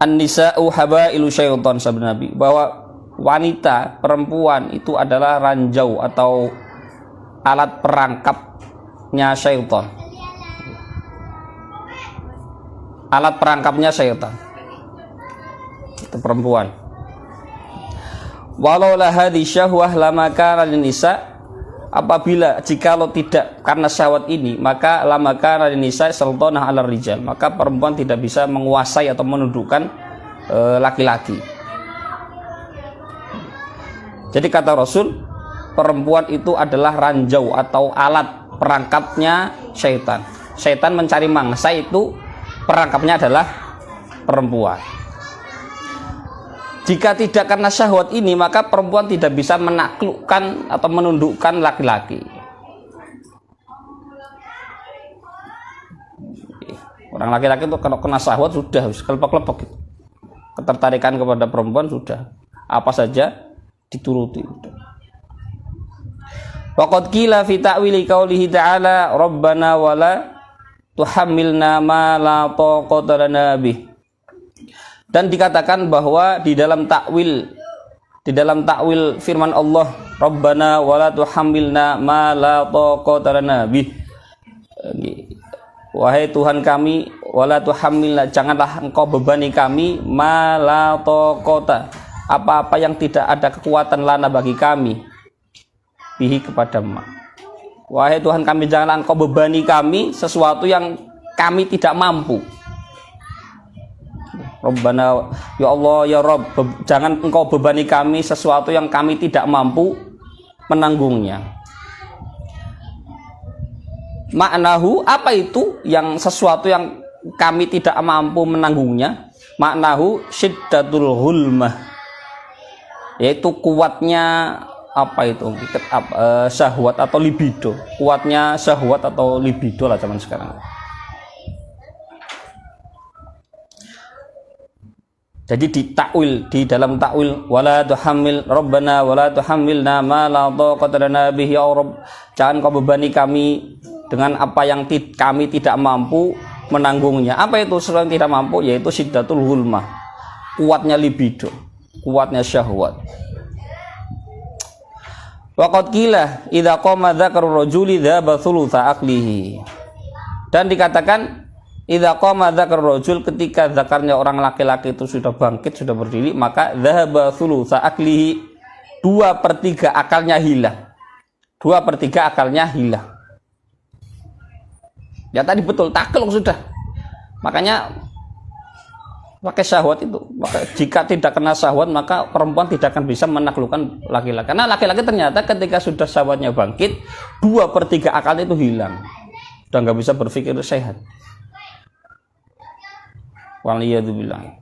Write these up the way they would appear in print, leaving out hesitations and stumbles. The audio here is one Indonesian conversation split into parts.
An-nisa'u habailu syaitan, sabda Nabi, bahwa wanita, perempuan itu adalah ranjau atau alat perangkapnya syaitan. Alat perangkapnya syaitan. Itu perempuan. Walau la hadhi syahwah lama kana lin-nisa, apabila jikalau tidak karena syahwat ini, maka lama kana lin-nisa sultanah 'ala rijal, maka perempuan tidak bisa menguasai atau menundukkan laki-laki. Jadi kata Rasul, perempuan itu adalah ranjau atau alat perangkapnya syaitan. Syaitan mencari mangsa itu perangkapnya adalah perempuan. Jika tidak karena syahwat ini, maka perempuan tidak bisa menaklukkan atau menundukkan laki-laki. Orang laki-laki itu kalau kena syahwat sudah kelepek-kelepek gitu. Ketertarikan kepada perempuan sudah apa saja dituruti. Waqad qila fi ta'wili qaulihi ta'ala rabbana wala tuhammilna ma la taqata lana bih. Dan dikatakan bahwa di dalam takwil firman Allah rabbana wala tuhammilna ma la taqata lana bih. Wahai Tuhan kami, wala tuhammilna, janganlah engkau bebani kami ma la taqata, apa-apa yang tidak ada kekuatan lana bagi kami bihi kepada ma. Wahai Tuhan kami, janganlah engkau bebani kami sesuatu yang kami tidak mampu. Rabbana, ya Allah ya Rabb, jangan engkau bebani kami sesuatu yang kami tidak mampu menanggungnya. Maknahu, apa itu yang sesuatu yang kami tidak mampu menanggungnya? Maknahu syiddatul hulmah, yaitu kuatnya apa itu syahwat atau libido, kuatnya syahwat atau libido lah zaman sekarang. Jadi di dalam takwil wala tuhammil rabbana wala tuhammilna ma la taqata lana bihi ya Rabb, jangan kau bebani kami dengan apa yang kami tidak mampu menanggungnya. Apa itu sesuatu yang tidak mampu? Yaitu syiddatul hulmah, kuatnya libido, kuatnya syahwat. Waqad qila idza qama dzakarur rajuli dzaba thulutsa aqlihi. Dan dikatakan idza qama dzakarur rajul, ketika zakarnya orang laki-laki itu sudah bangkit, sudah berdiri, maka dzaba thulutsa aqlihi, 2/3 akalnya hilang. 2/3 akalnya hilang. Ya tadi betul, takluk sudah. Makanya pakai syahwat itu. Maka jika tidak kena syahwat, maka perempuan tidak akan bisa menaklukkan laki-laki. Karena laki-laki ternyata ketika sudah syahwatnya bangkit, 2/3 akalnya itu hilang. Sudah nggak bisa berpikir sehat. Waliyadzubillah.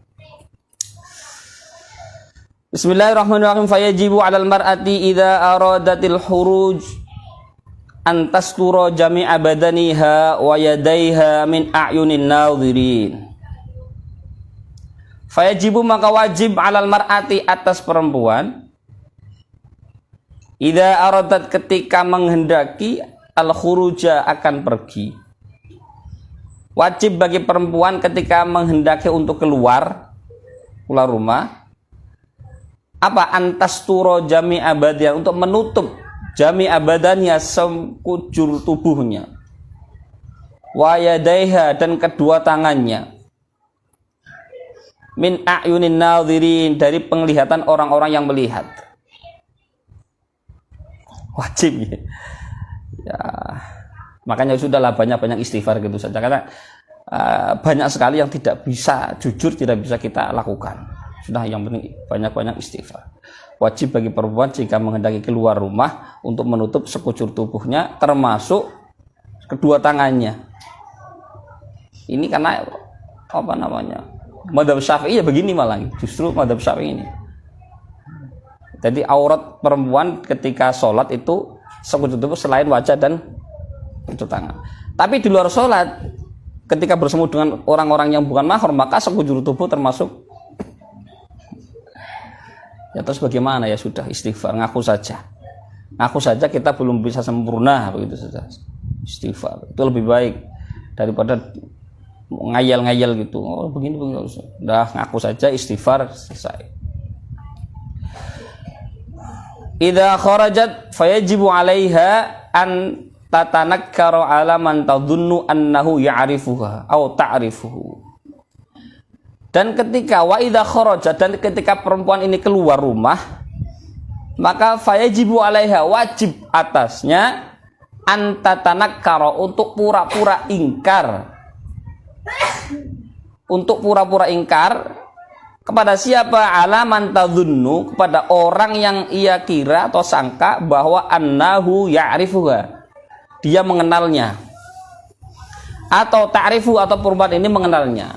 Bismillahirrahmanirrahim. Fayajibu 'alal mar'ati idza aradatil huruj an tastura jami'a badaniha wa yadaiha min a'yunin nadhirin. Fayajibu, maka wajib 'alal mar'ati, atas perempuan, idza aradat, ketika menghendaki al khuruja, akan pergi. Wajib bagi perempuan ketika menghendaki untuk keluar rumah, apa? Antasturo jami'a badaniha, untuk menutup jami'a badannya, sekujur tubuhnya, wa yadaiha, dan kedua tangannya, min a'yunin nadhirin, dari penglihatan orang-orang yang melihat. Wajib ya. Makanya sudahlah banyak-banyak istighfar gitu saja, karena banyak sekali yang tidak bisa, jujur tidak bisa kita lakukan. Sudah, yang penting banyak-banyak istighfar. Wajib bagi perempuan jika menghendaki keluar rumah untuk menutup sekujur tubuhnya, termasuk kedua tangannya. Ini karena apa namanya, mazhab Syafi'i ya begini, malah justru mazhab Syafi'i ini. Jadi aurat perempuan ketika sholat itu sekujur tubuh selain wajah dan kedua tangan. Tapi di luar sholat, ketika bersemu dengan orang-orang yang bukan mahram, maka sekujur tubuh termasuk. Ya terus bagaimana? Ya sudah, istighfar, ngaku saja kita belum bisa sempurna, begitu saja. Istighfar itu lebih baik daripada ngayal-ngayal gitu. Oh, begini udah ngaku saja, istighfar, selesai. Idza kharajat fayajibu 'alaiha an tatanakkaru 'ala man tadhunnu annahu ya'rifuha aw ta'rifuhu. Dan ketika wa idza kharajat, dan ketika perempuan ini keluar rumah, maka fayajibu 'alaiha, wajib atasnya an tatanakkara, untuk pura-pura ingkar. Untuk pura-pura ingkar kepada siapa? Alaman tadhunnu, kepada orang yang ia kira atau sangka bahwa annahu ya'rifuha, dia mengenalnya, atau ta'rifu, atau perempuan ini mengenalnya.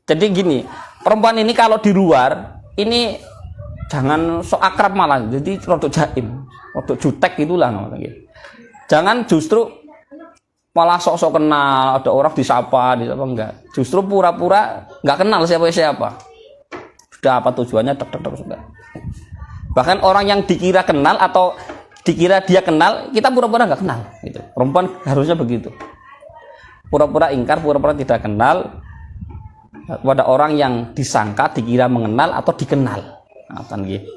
Jadi gini, perempuan ini kalau di luar ini jangan sok akrab, malah jadi rodok jaim, rodok jutek gitulah namanya. Jangan justru malah sok-sok kenal, ada orang disapa enggak. Justru pura-pura enggak kenal siapa-siapa. Sudah apa tujuannya, tek sudah. Bahkan orang yang dikira kenal atau dikira dia kenal, kita pura-pura enggak kenal gitu. Perempuan harusnya begitu. Pura-pura ingkar, pura-pura tidak kenal kepada orang yang disangka dikira mengenal atau dikenal. Nah, kan gitu.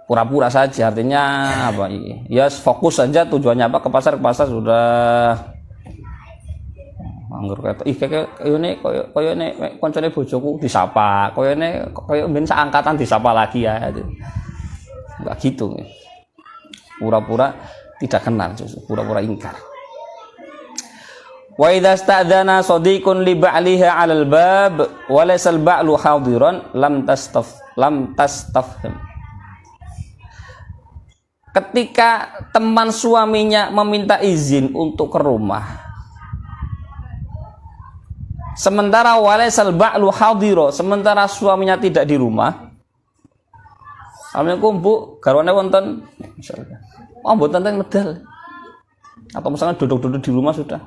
Pura-pura saja, artinya apa? Ya fokus saja, tujuannya apa? Ke pasar sudah. Anggur kata, kayak ini koncone bojoku disapa, koyo ben seangkatan disapa lagi ya. Enggak gitu. Pura-pura tidak kenal, pura-pura ingkar. Wa idza sta'dzana shadiqun li ba'liha 'alal bab wa laysa al-ba'lu hadiran lam tastafhim. Ketika teman suaminya meminta izin untuk ke rumah, sementara walaisal ba'lu hadira, sementara suaminya tidak di rumah. Assalamualaikum Bu, garwane wonten? Misalnya, oh mboten teng medal. Atau misalnya duduk-duduk di rumah sudah.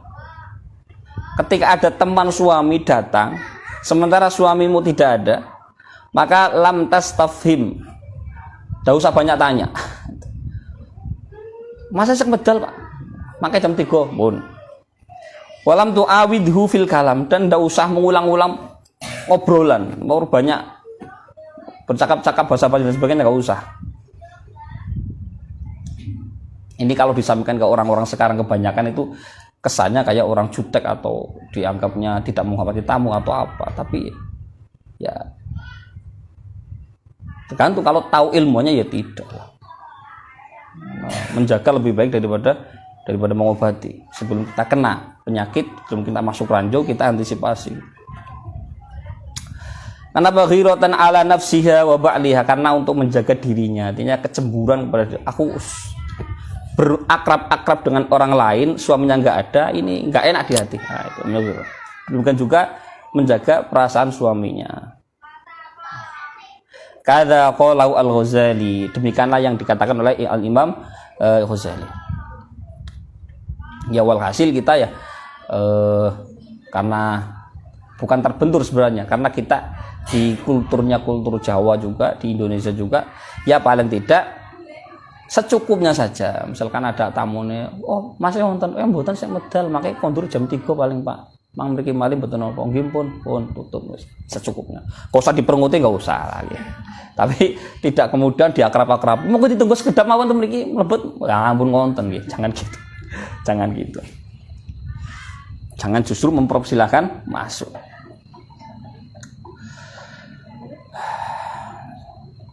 Ketika ada teman suami datang, sementara suamimu tidak ada, maka lam tastafhim. Tidak usah banyak tanya. Masa sek medal Pak? Makanya jam 3 pun. Walam tu'awidhu fil kalam, dan tidak usah mengulang-ulang obrolan, mau banyak bercakap-cakap bahasa-bahasa dan sebagainya, nggak usah. Ini kalau disampaikan ke orang-orang sekarang kebanyakan itu kesannya kayak orang jutek atau dianggapnya tidak menghormati tamu atau apa, tapi ya tergantung. Kalau tahu ilmunya ya tidak. Menjaga lebih baik daripada mengobati. Sebelum kita kena penyakit, sebelum kita masuk ranjau, kita antisipasi. Karena baghiratan ala nafsiha wa ba'liha, karena untuk menjaga dirinya, artinya kecemburuan kepada aku berakrab-akrab dengan orang lain, suaminya enggak ada, ini enggak enak di hati. Nah, itu menurut. Bukan juga menjaga perasaan suaminya. Kadza qala al-Ghazali, demikianlah yang dikatakan oleh Al-Imam Ghazali. Ya walhasil kita ya karena bukan terbentur sebenarnya, karena kita di kulturnya kultur Jawa juga, di Indonesia juga, ya paling tidak secukupnya saja. Misalkan ada tamune, oh masih wonten, mboten sik medal, makanya kondur jam 3 paling Pak. Mang mriki malih mboten napa, nggih pun tutup wis secukupnya. Kok usah diperenguti, enggak usah lagi. Tapi tidak kemudian diakrab-akrab. Monggo ditunggu sekedap mawon mriki mlebet, ya ampun ngonten nggih. Jangan gitu. Jangan gitu. Jangan justru mempersilahkan masuk.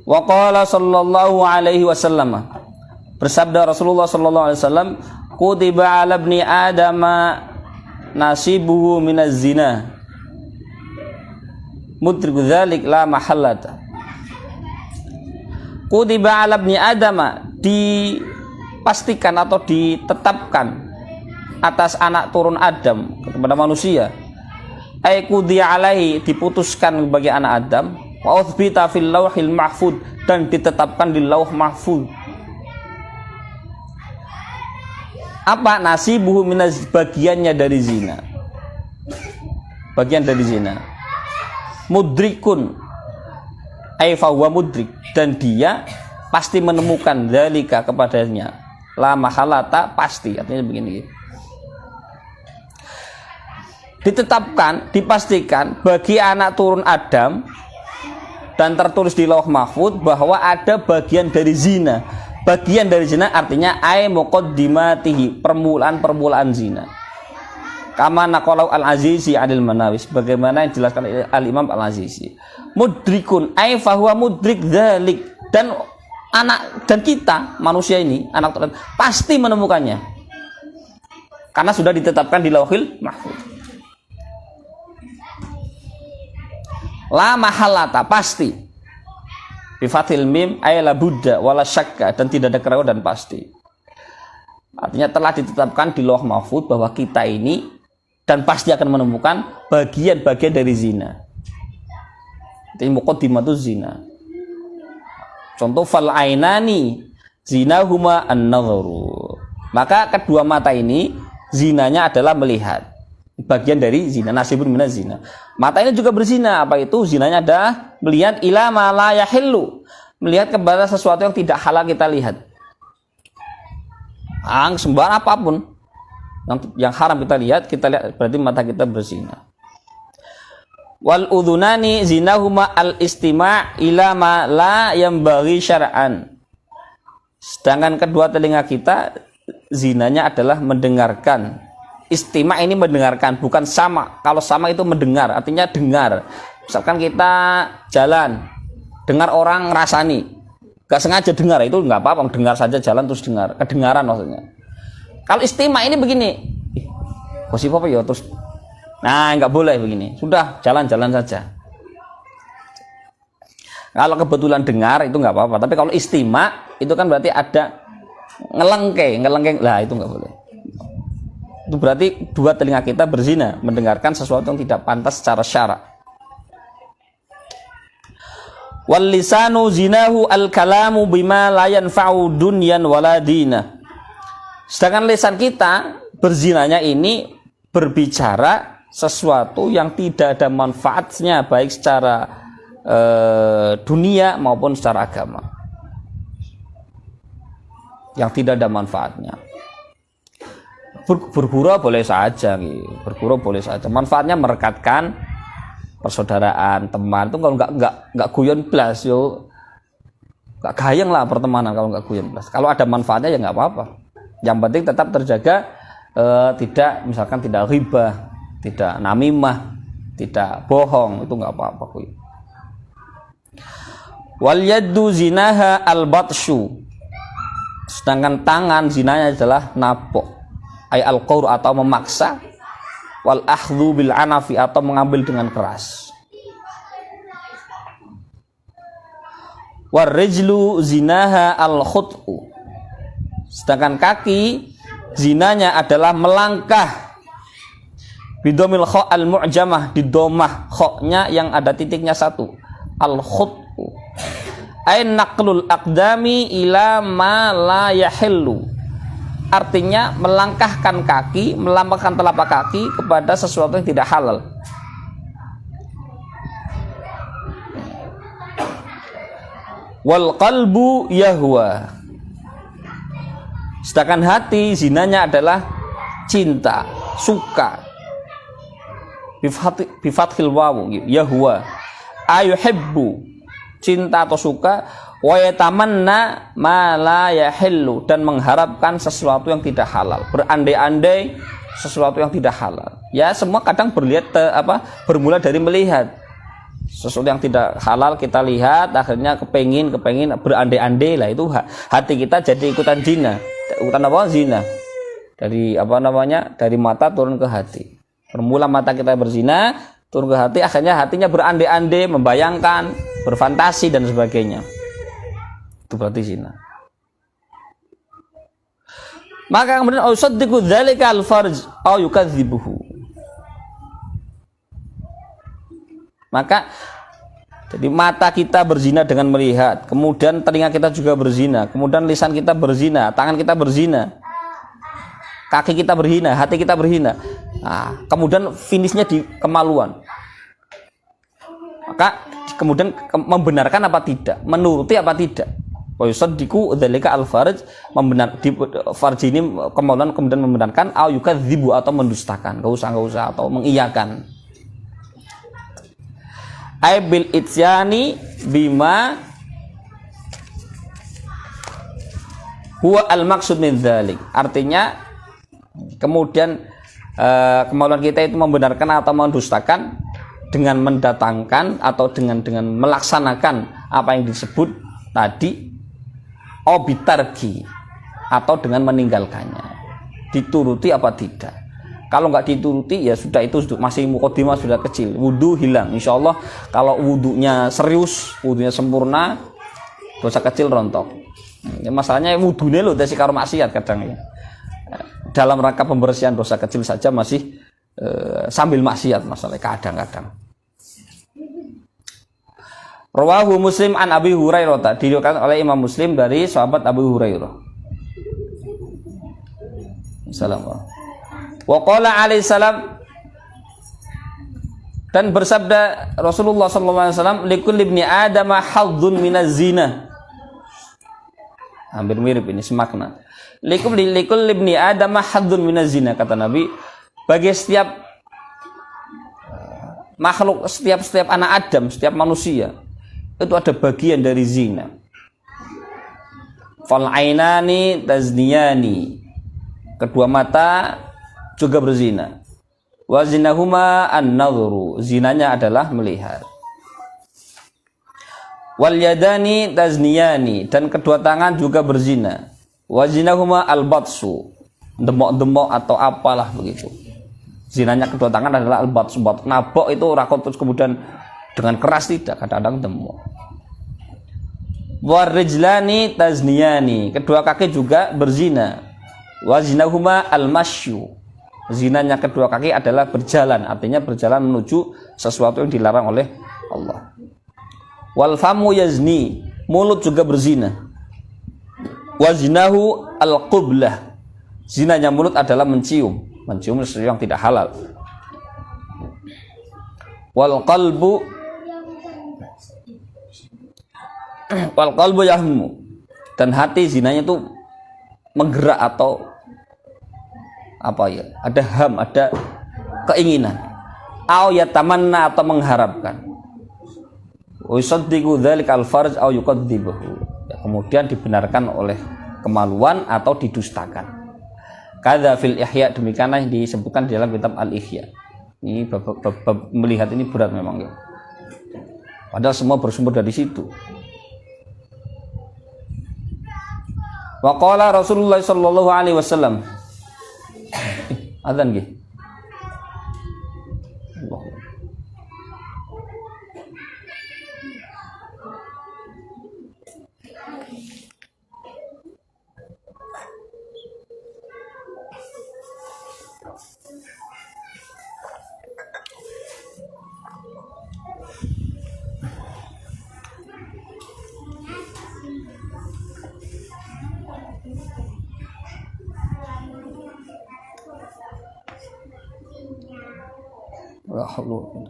Wa qala sallallahu alaihi wasallam, bersabda Rasulullah sallallahu alaihi wasallam, kutiba 'ala ibni adama nasibuhu minaz zina mudriku dzalik la mahallata. Kutiba 'ala ibni adama, dipastikan atau ditetapkan atas anak turun Adam, kepada manusia, ay qudiya alaihi, diputuskan bagi anak Adam, wa uthbita fil lauhil mahfud, dan ditetapkan di lauh mahfud. Apa? Nasibuhu minaz, bagiannya dari zina, bagian dari zina. Mudrikun, ay fahuwa mudrik, dan dia pasti menemukan dzalika kepadanya, La mahalata, pasti. Artinya begini. Ditetapkan, dipastikan bagi anak turun Adam dan tertulis di Lauh Mahfuz bahwa ada bagian dari zina. Bagian dari zina artinya ay muqaddimatihi, permulaan zina. Kama naqalau al-Azizi 'anil Manawis, bagaimana yang dijelaskan oleh al-Imam al-Azizi. Mudrikun ay fahuwa mudrik dzalik, dan anak dan kita manusia ini, anak Tuhan, pasti menemukannya. Karena sudah ditetapkan di Lauhil Mahfuz. La mahalata, pasti. Bi fathil mim ay la budda wala syakka, dan tidak ada keraguan dan pasti. Artinya telah ditetapkan di Lauh Mahfuz bahwa kita ini dan pasti akan menemukan bagian-bagian dari zina. Ini muqaddimatuz zina. Contoh fal ainani zinahuma an-nadharu. Maka kedua mata ini zinanya adalah melihat. Bagian dari zina, nasibun minaz zina. Mata ini juga berzina. Apa itu? Zinanya adalah melihat ila ma la yahillu. Melihat kepada sesuatu yang tidak halal kita lihat. Sembarang apapun yang haram kita lihat berarti mata kita berzina. Wal udhunani zinahuma al istima' ila ma la yambaghi syar'an. Sedangkan kedua telinga kita zinanya adalah mendengarkan. Istima' ini mendengarkan, bukan sama. Kalau sama itu mendengar, artinya dengar. Misalkan kita jalan, dengar orang ngerasani, gak sengaja dengar, itu nggak apa-apa, dengar saja jalan terus dengar, kedengaran maksudnya. Kalau istima' ini begini, gosip apa ya terus. Nah, nggak boleh begini. Sudah, jalan-jalan saja. Kalau kebetulan dengar itu nggak apa-apa. Tapi kalau istima itu kan berarti ada ngelengke. Lah itu nggak boleh. Itu berarti dua telinga kita berzina, mendengarkan sesuatu yang tidak pantas secara syara. Wal lisanu zinahu al kalamu bima la yanfa'u dunyan wala dina. Sedangkan lisan kita berzinanya ini berbicara sesuatu yang tidak ada manfaatnya baik secara dunia maupun secara agama, yang tidak ada manfaatnya. Bergurau boleh saja, bergurau boleh saja. Manfaatnya merekatkan persaudaraan, teman. Itu kalau nggak guyon blas yo, nggak gayeng lah pertemanan kalau nggak guyon blas. Kalau ada manfaatnya ya nggak apa-apa. Yang penting tetap terjaga, tidak misalkan tidak ghibah, tidak namimah, tidak bohong, itu nggak apa-apa. Wal yaddu zinaha al batshu. Sedangkan tangan zinanya adalah napok, ay al qaur atau memaksa, wal akhdhu bil anafi atau mengambil dengan keras. War rijlu zinaha al khut'u. Sedangkan kaki zinanya adalah melangkah. Bidomil kha al mu'jamah, di domah kha-nya yang ada titiknya satu, al khut'u ay naqlul aqdami ila ma la yahillu. Artinya melangkahkan kaki, melambangkan telapak kaki kepada sesuatu yang tidak halal. Wal qalbu yahwa. Sedangkan hati zinanya adalah cinta, suka. Bifathil wawu yahwa ayuhibbu, cinta atau suka, wa yatamanna ma la yahillu, dan mengharapkan sesuatu yang tidak halal, berandai-andai sesuatu yang tidak halal. Ya, semua kadang bermula dari melihat sesuatu yang tidak halal, kita lihat akhirnya kepengin berandai-andai lah, itu hati kita jadi ikutan zina. Ikutan apa? Zina. Dari dari mata turun ke hati. Bermula mata kita berzina, turun ke hati, akhirnya hatinya berandai-andai, membayangkan, berfantasi dan sebagainya. Itu berarti zina. Maka kemudian usaddiqu dzalika al-farj aw yukadzibuhu. Maka jadi mata kita berzina dengan melihat, kemudian telinga kita juga berzina, kemudian lisan kita berzina, tangan kita berzina, kaki kita berzina, hati kita berzina. Nah, kemudian finishnya di kemaluan. Maka kemudian membenarkan apa tidak, menuruti apa tidak. Wa yusaddiqu dzalika al-farj, membenar di farj ini kemudian membenarkan au yukadzibu atau mendustakan, enggak usah atau mengiyakan. Ai bil ityani bima huwa al-maqsud min dzalik. Artinya kemudian kemauan kita itu membenarkan atau mendustakan dengan mendatangkan atau dengan melaksanakan apa yang disebut tadi obitargi atau dengan meninggalkannya, dituruti apa tidak. Kalau nggak dituruti ya sudah, itu masih muqaddimah, sudah kecil, wudu hilang insya Allah. Kalau wudunya serius, wudunya sempurna, dosa kecil rontok. Ya, masalahnya wudunya loh dasi karo maksiat kadang ya. Dalam rangka pembersihan dosa kecil saja masih sambil maksiat masalahnya kadang-kadang. Rawahu Muslim an Abi Hurairah, diriwayatkan oleh Imam Muslim dari sahabat Abu Hurairah. Assalamualaikum. Wa qala alaihi salam, dan bersabda Rasulullah sallallahu alaihi wasallam, likulli ibni adam hadzun minaz zina. Hampir mirip ini semakna. Likulli ibni adam hadzun minaz zina, kata Nabi, bagi setiap makhluk, setiap anak Adam, setiap manusia itu ada bagian dari zina. Fal ainani tazniyani, kedua mata juga berzina. Wa zinahuma an-nadhru, zinanya adalah melihat. Wal yadani tazniyani, dan kedua tangan juga berzina. Wa zinahuma al-batsu, demok-demok atau apalah begitu. Zinanya kedua tangan adalah al-batsu, nabok itu rakot terus kemudian dengan keras, tidak, kadang-kadang demok. Warijlani tazniyani, kedua kaki juga berzina. Wazinahuma al-masyu, zinanya kedua kaki adalah berjalan, artinya berjalan menuju sesuatu yang dilarang oleh Allah. Wal famu yazni, mulut juga berzina. Wazinahu al-qublah, zinanya mulut adalah mencium sesuatu yang tidak halal. Wal qalbu yahmu, dan hati zinanya itu menggerak atau apa ya, ada ham, ada keinginan. Au yatamanna, atau mengharapkan. Wa yusaddiqu dzalikal farj au yukadzibuhu, ya, kemudian dibenarkan oleh kemaluan atau didustakan. Kadza fil ihya, demikianlah yang disebutkan di dalam kitab al-ihya. Ini bab melihat ini berat memang ya, padahal semua bersumber dari situ. Wa qala Rasulullah sallallahu alaihi wasallam, adzan nggih. La haula.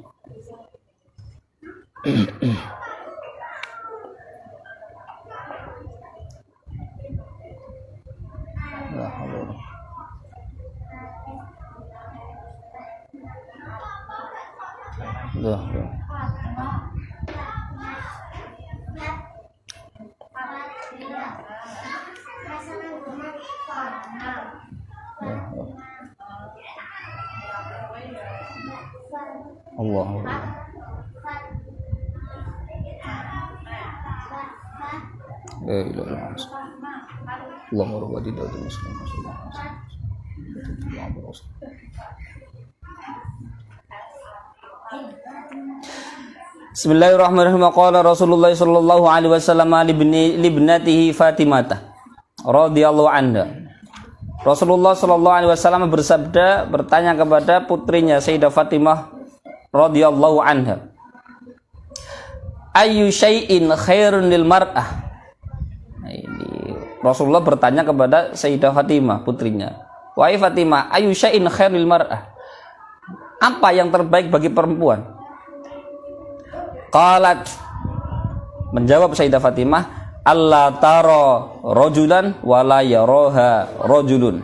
La haula. La haula. Allah. La ilaha illallah. Allahumma rabbana da'utu muslimin. Bismillahirrahmanirrahim. Qala Rasulullah sallallahu alaihi wasallam libnatihi Fatimah radhiyallahu anha. Rasulullah sallallahu alaihi wasallam bersabda, bertanya kepada putrinya Sayyidah Fatimah radhiyallahu anha, ayyu syai'in khairun lil mar'ah. Nah, ini Rasulullah bertanya kepada Sayyidah Fatimah putrinya, wahai Fatimah, ayyu syai'in khairun lil mar'ah, apa yang terbaik bagi perempuan? Qalat, menjawab Sayyidah Fatimah, alla tara rajulan wala yaraha rajulun.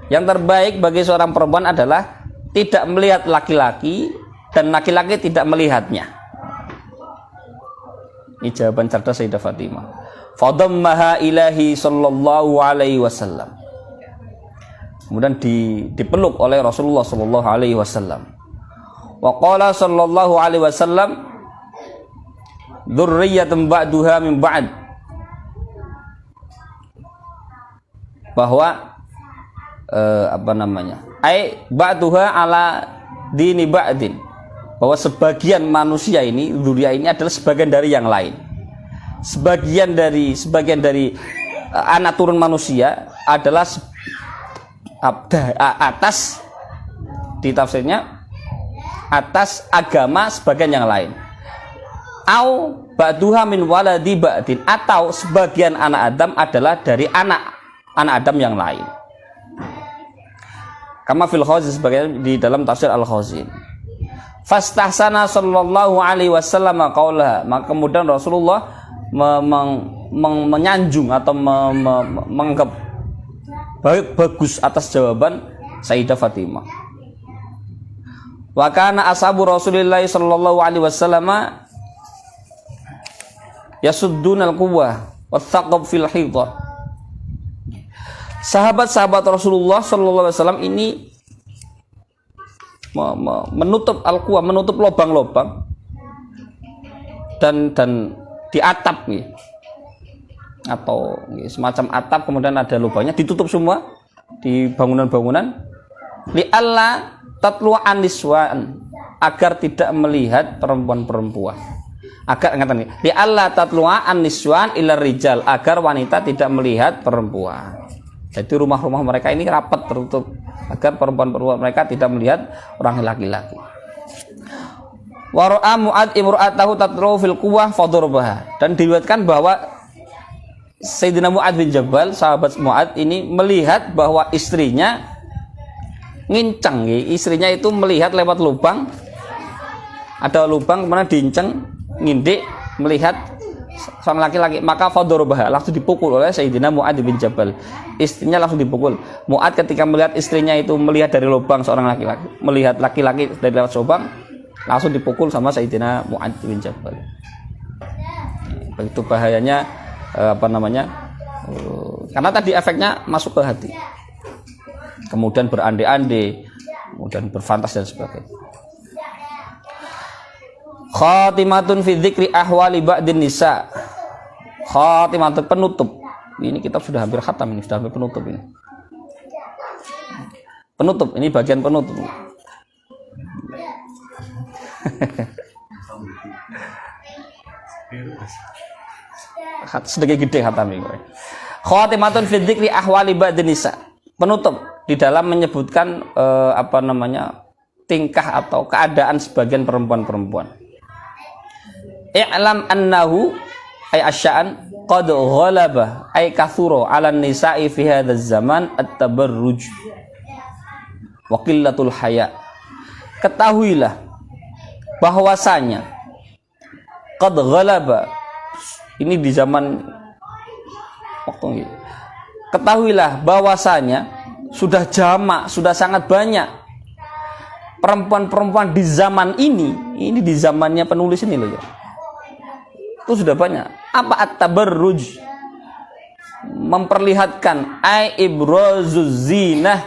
Yang terbaik bagi seorang perempuan adalah tidak melihat laki-laki dan laki-laki tidak melihatnya. Ini jawaban cerdas Sayyidah Fatimah. Fadammaha ilahi sallallahu alaihi wasallam. Kemudian dipeluk oleh Rasulullah sallallahu alaihi wasallam. Wa qala sallallahu alaihi wasallam, dzurriyyatun ba'duha min ba'd. Bahwa ai ba'duha ala dini ba'din. Bahwa sebagian manusia ini, dzurriyyah ini adalah sebagian dari yang lain. Sebagian dari anak turun manusia adalah atas, di tafsirnya atas agama sebagian yang lain. Au ba'duha min waladi ba'din, atau sebagian anak Adam adalah dari anak Adam yang lain. Kama fil Khazin, sebagian di dalam tafsir Al-Khazin. Fastahsana sallallahu alaihi wasallam qaulaha, maka kemudian Rasulullah menyanjung atau menganggap bagus atas jawaban Sayyidah Fatimah. Wa kana ashabu Rasulillah sallallahu alaihi wasallam yasuddunal quwwah wathaqab fil hiddah. Sahabat-sahabat Rasulullah sallallahu alaihi wasallam ini menutup al-quwwah, menutup lubang-lubang dan di atap nih, atau semacam atap, kemudian ada lubangnya, ditutup semua di bangunan-bangunan, li'alla tatlu'an niswan, agar tidak melihat perempuan-perempuan, agar ingatan nih, li'alla tatlu'an niswan ila rijal, agar wanita tidak melihat perempuan. Jadi rumah-rumah mereka ini rapat tertutup agar perempuan-perempuan mereka tidak melihat orang laki-laki. Wa ra'a Mu'ad imra'atahu tatlu fil quwwah fadurbaha, dan diriwayatkan bahwa Sayyidina Mu'ad bin Jabal, sahabat Mu'ad ini melihat bahwa istrinya ngincang, istrinya itu melihat lewat lubang, ada lubang kemudian diinceng, ngindik melihat sang laki-laki, maka fadurbaha, langsung dipukul oleh Sayyidina Mu'ad bin Jabal. Istrinya langsung dipukul. Mu'ad ketika melihat istrinya itu melihat dari lubang seorang laki-laki, melihat laki-laki dari lewat lubang, langsung dipukul sama Sayyidina Mu'ad bin Jabal. Begitu bahayanya karena tadi efeknya masuk ke hati, kemudian berande-ande, kemudian berfantasi dan sebagainya. Khatimatun fi dzikri ahwali ba'din nisa. Khatimatun, penutup. Ini kitab sudah hampir khatam, ini sudah hampir penutup ini. Penutup, ini bagian penutup. Sedikit gede khatam ini. Khatimatun fi dzikri ahwali ba'din nisa. Penutup di dalam menyebutkan tingkah atau keadaan sebagian perempuan-perempuan. I'lam annahu ay asya'an qad ghalaba ay kathura 'ala an-nisa'i fi hadzal zaman at-tabarruj wa qillatul haya. Ketahuilah bahwasanya qad ghalaba, ini di zaman waktu ini. Ketahuilah bahwasanya sudah jamak, sudah sangat banyak perempuan-perempuan di zaman ini di zamannya penulis ini loh ya. Itu sudah banyak. Apa at-tabarruj? Memperlihatkan ai ibrazuz zinah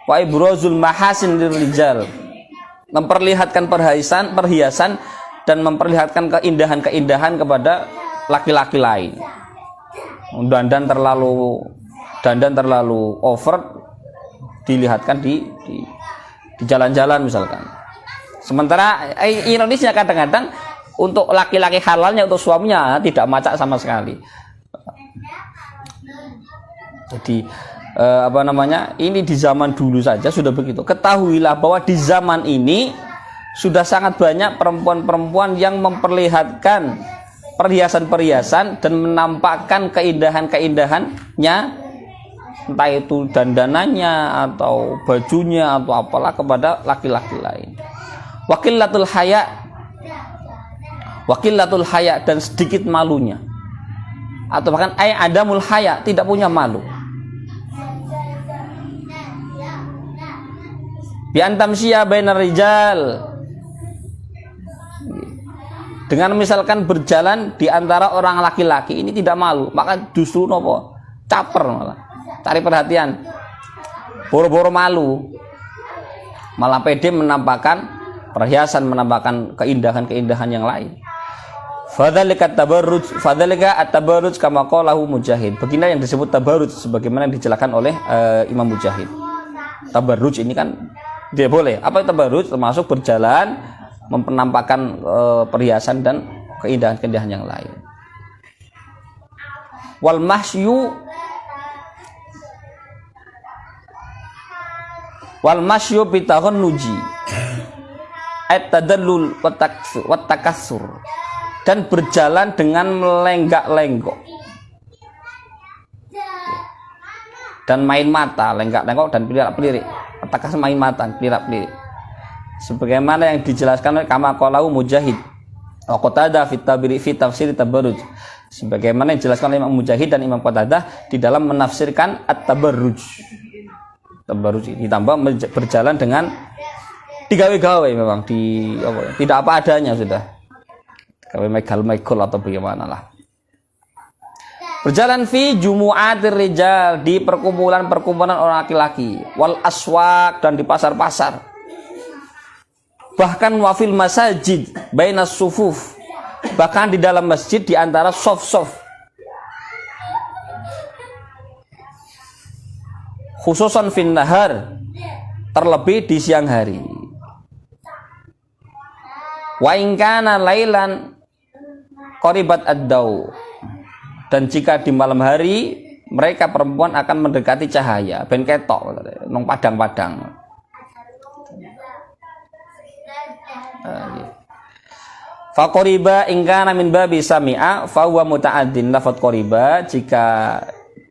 wa ibrazul mahasin lirijal. Memperlihatkan perhiasan dan memperlihatkan keindahan-keindahan kepada laki-laki lain. Dandan terlalu over dilihatkan di jalan-jalan misalkan. Sementara ironisnya kadang-kadang untuk laki-laki halalnya, untuk suaminya tidak macak sama sekali. Jadi ini di zaman dulu saja sudah begitu. Ketahuilah bahwa di zaman ini sudah sangat banyak perempuan-perempuan yang memperlihatkan perhiasan-perhiasan dan menampakkan keindahan-keindahannya, entah itu dandanannya atau bajunya atau apalah, kepada laki-laki lain. Wakilatul haya dan sedikit malunya. atau bahkan adamul haya, tidak punya malu. Bi antamsyiya bainar rijal, dengan misalkan berjalan di antara orang laki-laki ini tidak malu, maka justru nopo caper, malah cari perhatian, boro-boro malu, malah pede menampakkan perhiasan, menampakkan keindahan-keindahan yang lain. Fadzalika at-tabarruj kama qalahu Mujahid. Beginilah yang disebut tabarruj sebagaimana yang dijelaskan oleh Imam Mujahid. Tabarruj ini kan dia boleh. Apa itu tabarruj? Termasuk berjalan menampakkan perhiasan dan keindahan-keindahan yang lain. Wal masyu bitaghannuji at-tadallul wa takassur, dan berjalan dengan melenggak-lenggok dan main mata, lenggak-lenggok dan pelirik-pelirik. Atakas main mata, pelirik-pelirik. Sebagaimana yang dijelaskan oleh kama qalahu Mujahid wa Qatadah fi tafsir tabarruj. Sebagaimana yang dijelaskan oleh Imam Mujahid dan Imam Qatadah di dalam menafsirkan at-tabarruj. Tabarruj ditambah berjalan dengan digawe-gawe, memang tidak apa adanya sudah. Kawe megal-megol atau bagaimana lah. Berjalan fi jumu'atir rijal, di perkumpulan-perkumpulan orang laki-laki, wal aswaq, dan di pasar-pasar. Bahkan wafil masajid bainas sufuf, bahkan di dalam masjid di antara sof-sof. Khususan fin nahar, terlebih di siang hari. Wa in kana lailan qaribat ad-daw, dan jika di malam hari mereka perempuan akan mendekati cahaya ben ketok nang padang-padang. Fa qariba in kana min babi sami'a fa huwa muta'addin. Lafaz qariba jika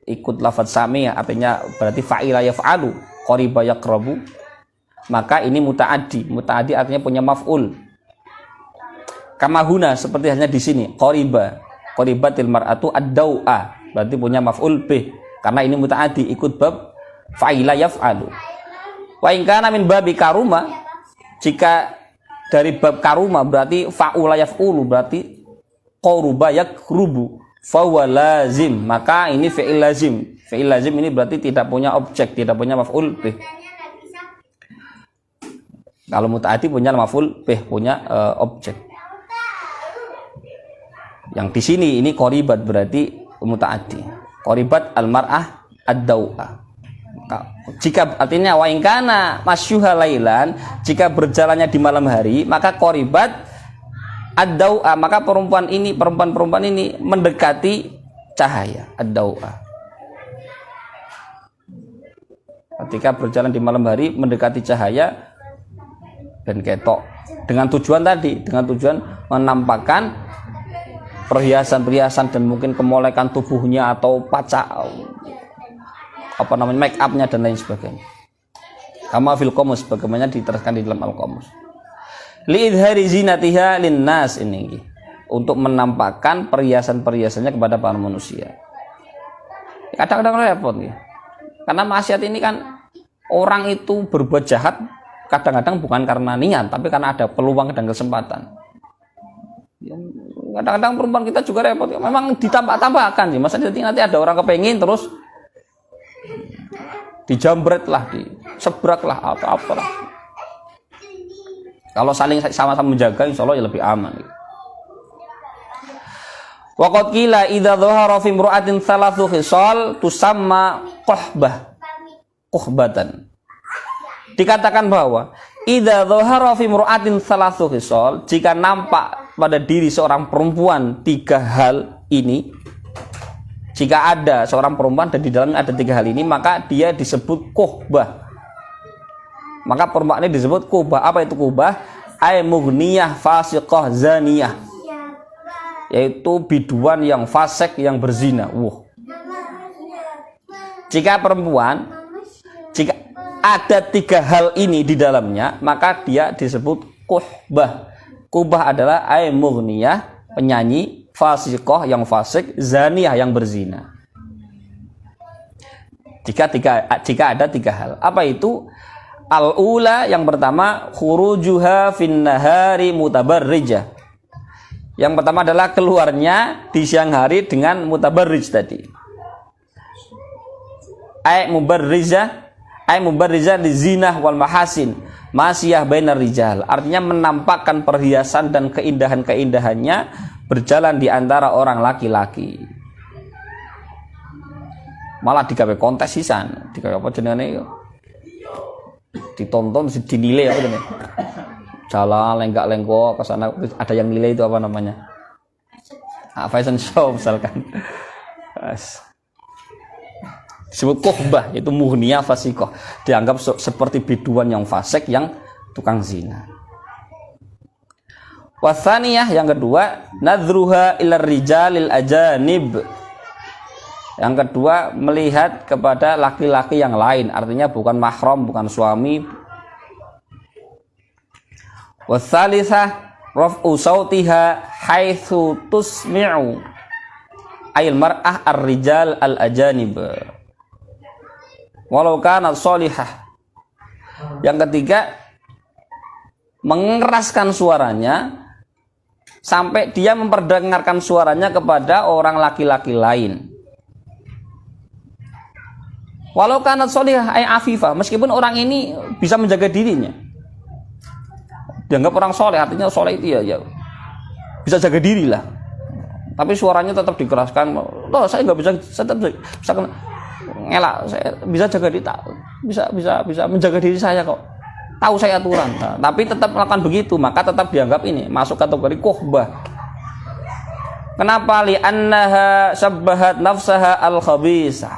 ikut lafaz sami'a artinya berarti fa'ila yaf'alu, qariba yaqrabu, maka ini muta'addi. Muta'addi artinya punya maf'ul. Kama huna, seperti hanya di sini, qaribatil mar'atu ad-dau'a, berarti punya maf'ul bih, karena ini muta'addi ikut bab fa'ila yaf'alu. Wa in kana min babi karuma, jika dari bab karuma berarti fa'ula yaf'ulu, berarti qaruba yakrubu, fa huwa lazim, maka ini fi'il lazim. Fi'il lazim ini berarti tidak punya objek, tidak punya maf'ul bih. Kalau muta'addi punya maf'ul bih, punya objek. Yang di sini ini qaribat berarti mutaaddi. Qaribat al-mar'ah ad-dau'a. Jika artinya wa in kana masyuha lailan, jika berjalannya di malam hari, maka qaribat ad-dau'a, maka perempuan ini mendekati cahaya ad-dau'a. Ketika berjalan di malam hari mendekati cahaya dan ketok, dengan tujuan menampakkan perhiasan-perhiasan dan mungkin kemolekan tubuhnya atau make upnya dan lain sebagainya. Kama fil qamus, bagaimana diterangkan di dalam al-qamus. Li idhari zinatiha linnas, ini untuk menampakkan perhiasan-perhiasannya kepada para manusia. Kadang-kadang repot ya. Karena maksiat ini kan orang itu berbuat jahat kadang-kadang bukan karena niat, tapi karena ada peluang dan kesempatan. Kadang-kadang perempuan kita juga repot, memang ditambah-tambahkan sih. Masa nanti ada orang kepengin terus dijambret lah, disebrak lah, apa-apalah. Kalau saling sama-sama menjaga, insya Allah ya lebih aman. Wa qad qila idza dhahara fi imra'atin thalathu khisal tusamma qahbatan. Dikatakan bahwa idza dhahara fi imra'atin thalathu khisal, jika nampak pada diri seorang perempuan 3 hal ini, jika ada seorang perempuan dan di dalamnya ada 3 hal ini, maka dia disebut qahbah. Maka perempuan ini disebut qahbah. Apa itu qahbah? Ay mughniyah fasiqah zaniyah, yaitu biduan yang fasik, yang berzina. Jika jika ada 3 hal ini di dalamnya, maka dia disebut qahbah. Qahbah adalah ay mughniyah, penyanyi, fasiqah yang fasik, zaniyah yang berzina. Jika ada 3 hal. Apa itu? Al-ula yang pertama, khurujuha fin nahari mutabarrijah. Yang pertama adalah keluarnya di siang hari dengan mutabarrij tadi. Ay mubarrizah li zinah wal mahasin masiyah bainar rijal. Artinya menampakkan perhiasan dan keindahan-keindahannya berjalan di antara orang laki-laki. Malah digawe kontes sisan, digawe apa jenenge? Ditonton, dinilai apa jenenge? Jalan lenggak-lenggok ke sana, ada yang nilai itu apa namanya? Fashion show misalkan. Disebut kohbah, itu muhniyah fasikoh, dianggap seperti biduan yang fasik, yang tukang zina. Wathaniyah yang kedua, nadruha ilar rijalil ajanib. Yang kedua, melihat kepada laki-laki yang lain, artinya bukan mahram, bukan suami. Watsalisah raf'u sautiha haitsu tusmi'u ayil mar'ah ar-rijal al-ajanib. Walau kanat sholihah. Yang ketiga, mengeraskan suaranya sampai dia memperdengarkan suaranya kepada orang laki-laki lain. Walau kanat sholihah ay afifah, meskipun orang ini bisa menjaga dirinya. Dianggap orang soleh, artinya soleh itu ya bisa jaga diri lah. Tapi suaranya tetap dikeraskan. Loh, saya nggak bisa, saya tetap bisa ngelak, saya bisa jaga diri, bisa menjaga diri saya kok. Tahu saya aturan. Nah, tapi tetap melakukan begitu, maka tetap dianggap ini masuk kategori kohbah. Kenapa? Li annaha sabbahat nafsaha al-khabisah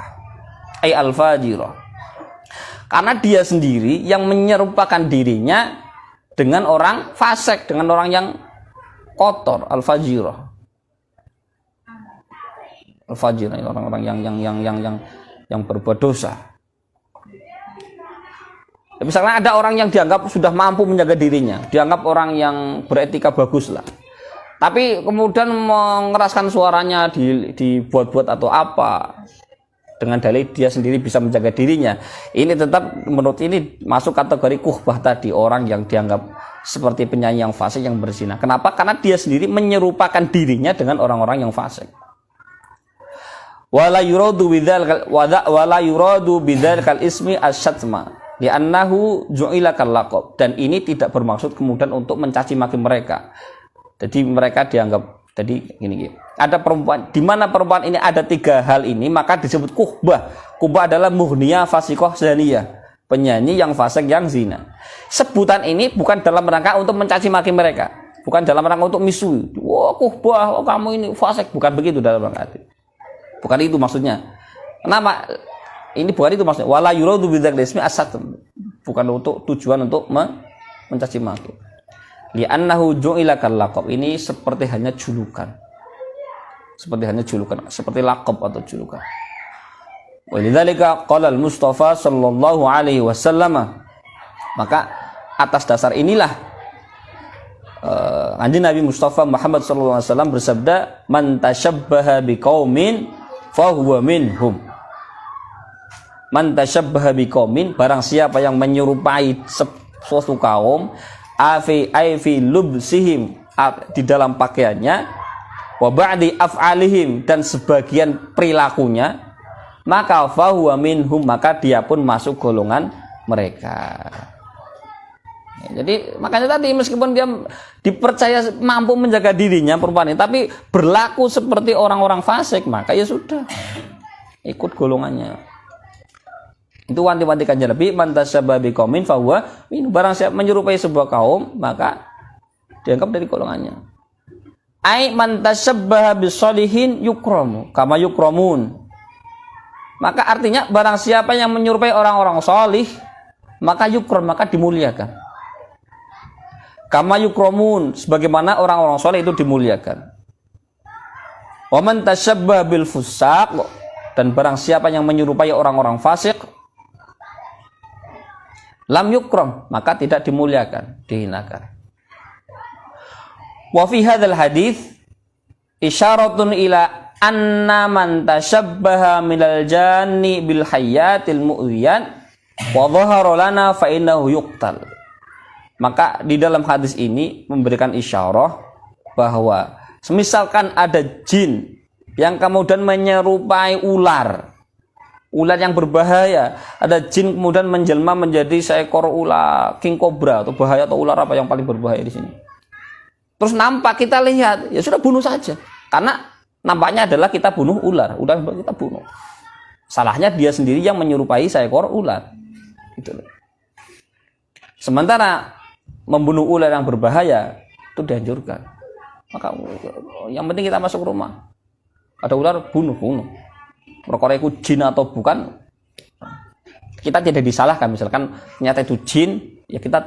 ay al-fajirah. Karena dia sendiri yang menyerupakan dirinya dengan orang fasik, dengan orang yang kotor, al-fajirah. Al-fajirah, orang-orang yang berbuat dosa. Misalnya ada orang yang dianggap sudah mampu menjaga dirinya, dianggap orang yang beretika bagus lah. Tapi kemudian mengeraskan suaranya, dibuat-buat atau apa, dengan dalih dia sendiri bisa menjaga dirinya. Ini tetap menurut ini masuk kategori kuhbah tadi, orang yang dianggap seperti penyanyi yang fasik, yang berzina. Kenapa? Karena dia sendiri menyerupakan dirinya dengan orang-orang yang fasik. Wala yuradu bidzalkal ismi asyatma li'annahu ju'ila kal laqab. Dan ini tidak bermaksud kemudian untuk mencaci maki mereka. Jadi mereka dianggap, jadi gini. Ada perempuan, di mana perempuan ini ada 3 hal ini, maka disebut kuhbah. Kuhbah adalah muhniyah fasikoh zaniyah, penyanyi yang fasik, yang zina. Sebutan ini bukan dalam rangka untuk mencaci maki mereka, bukan dalam rangka untuk misu. Wah, kuhbah, oh, kamu ini fasik, bukan begitu dalam rangka itu. Bukan itu maksudnya. Kenapa? Ini bukan itu maksudnya. Wala yuradu bidzakal ismi asat, bukan untuk tujuan untuk mencaci maki. Li'annahu ju'ila kal laqab, ini seperti hanya julukan. Seperti laqab atau julukan. Walidzalika qala al-Mustafa sallallahu alaihi wasallam. Maka atas dasar inilah Kanjeng Nabi Mustafa Muhammad sallallahu alaihi wasallam bersabda, "Man tashabbaha biqaumin fahuwa minhum." Man tashabbaha biqaumin, barang siapa yang menyerupai suatu kaum, fi lubsihim, di dalam pakaiannya, wa ba'di af'alihim, dan sebagian perilakunya, maka fahuwa minhum, maka dia pun masuk golongan mereka. Jadi makanya tadi meskipun dia dipercaya mampu menjaga dirinya perempuan ini, tapi berlaku seperti orang-orang fasik, maka ya sudah ikut golongannya. Itu wanti-wanti Kanjeng Nabi, man tashabbaha biqaumin fahuwa minhum, barang siapa menyerupai sebuah kaum maka dianggap dari golongannya. Ai man tashabbaha bisolihin yukramu kama yukramun. Maka artinya barang siapa yang menyerupai orang-orang salih, maka yukram, maka dimuliakan. Kama yukramun, sebagaimana orang-orang salih itu dimuliakan. Wa man tashabbaha bil fusaq, dan barang siapa yang menyerupai orang-orang fasik, lam yukram, maka tidak dimuliakan, dihinakan. Wa fi hadzal hadis isyaratun ila anna man tashabbaha minal janni bil hayyatil mu'dhiyan wa dhahara lana fa innahu yuqtal. Maka di dalam hadis ini memberikan isyarah bahwa semisalkan ada jin yang kemudian menyerupai ular yang berbahaya, ada jin kemudian menjelma menjadi seekor ular king cobra atau bahaya, atau ular apa yang paling berbahaya di sini. Terus nampak, kita lihat, ya sudah bunuh saja. Karena nampaknya adalah kita bunuh ular, udah kita bunuh. Salahnya dia sendiri yang menyerupai seekor ular. Gitu. Sementara membunuh ular yang berbahaya itu dianjurkan. Maka yang penting kita masuk rumah, ada ular, bunuh. Perkara itu jin atau bukan, kita tidak disalahkan. Misalkan ternyata itu jin, ya kita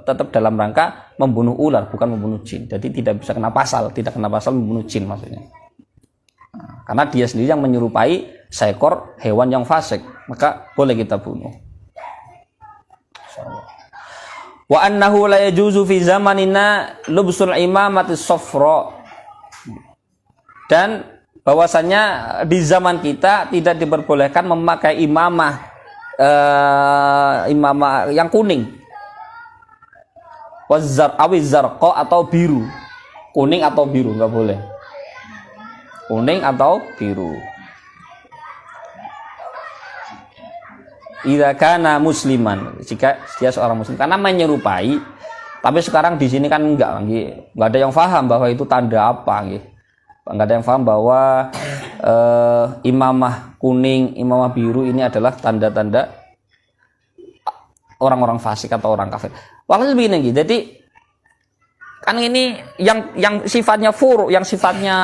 tetap dalam rangka membunuh ular, bukan membunuh jin. Jadi tidak bisa kena pasal, membunuh jin maksudnya. Nah, karena dia sendiri yang menyerupai seekor hewan yang fasik, maka boleh kita bunuh. Wa annahu la yajuzu fi zamanina lubsul imamati safra. Dan bahwasannya di zaman kita tidak diperbolehkan memakai imamah yang kuning. Awiz zarqa atau biru. Kuning atau biru enggak boleh. Kuning atau biru. Idza kana musliman, jika dia seorang muslim, karena menyerupai. Tapi sekarang di sini kan enggak ada yang paham bahwa itu tanda apa, enggak ada yang paham bahwa imamah kuning, imamah biru ini adalah tanda-tanda orang-orang fasik atau orang kafir. Walhasil begini, jadi kan ini yang sifatnya yang sifatnya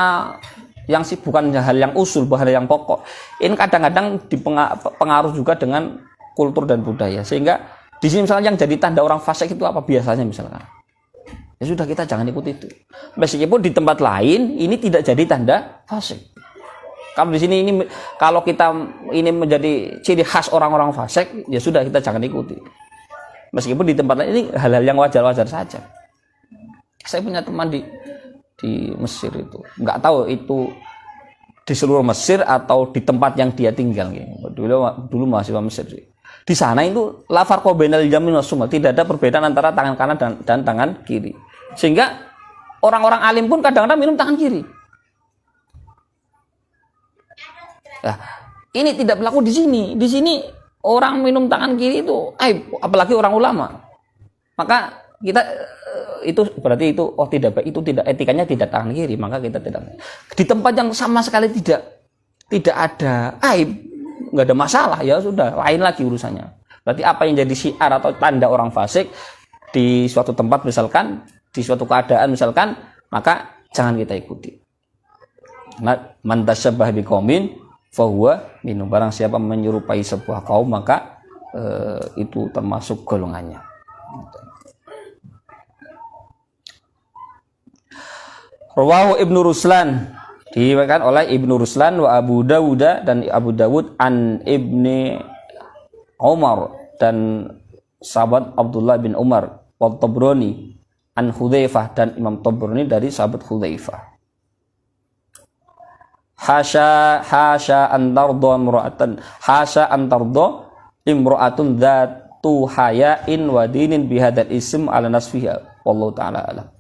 bukan hal yang usul, hal yang pokok. Ini kadang-kadang dipengaruh juga dengan kultur dan budaya. Sehingga di sini misalnya yang jadi tanda orang fasik itu apa biasanya misalkan? Ya sudah, kita jangan ikut itu. Meskipun di tempat lain ini tidak jadi tanda fasik. Kalau di sini kalau kita ini menjadi ciri khas orang-orang fasik, ya sudah, kita jangan ikuti. Meskipun di tempat lain ini hal-hal yang wajar-wajar saja. Saya punya teman di Mesir itu, nggak tahu itu di seluruh Mesir atau di tempat yang dia tinggal. Dulu mahasiswa Mesir. Di sana itu la farqa bainal yamin was shimal, tidak ada perbedaan antara tangan kanan dan tangan kiri. Sehingga orang-orang alim pun kadang-kadang minum tangan kiri. Nah, ini tidak berlaku di sini. Di sini orang minum tangan kiri itu aib, apalagi orang ulama. Maka kita itu berarti itu tidak baik, itu tidak, etikanya tidak tangan kiri, maka kita tidak. Di tempat yang sama sekali tidak ada aib, nggak ada masalah, ya sudah, lain lagi urusannya. Berarti apa yang jadi syiar atau tanda orang fasik di suatu tempat misalkan, di suatu keadaan misalkan, maka jangan kita ikuti. Man tasyabbah biqaumin fahuwa minhum, barang siapa menyerupai sebuah kaum maka itu termasuk golongannya. Rawahu Ibnu Ruslan, diriwayatkan oleh Ibnu Ruslan wa Abu Dawud dan Abu Dawud an Ibni Umar dan sahabat Abdullah bin Umar, wa Tabrani an Hudzaifah dan Imam Tabrani dari sahabat Hudzaifah. Hasya an tardo imra'atun dzatu haya'in wa dinin bihadzal ism ala nasfiha wallahu ta'ala alam.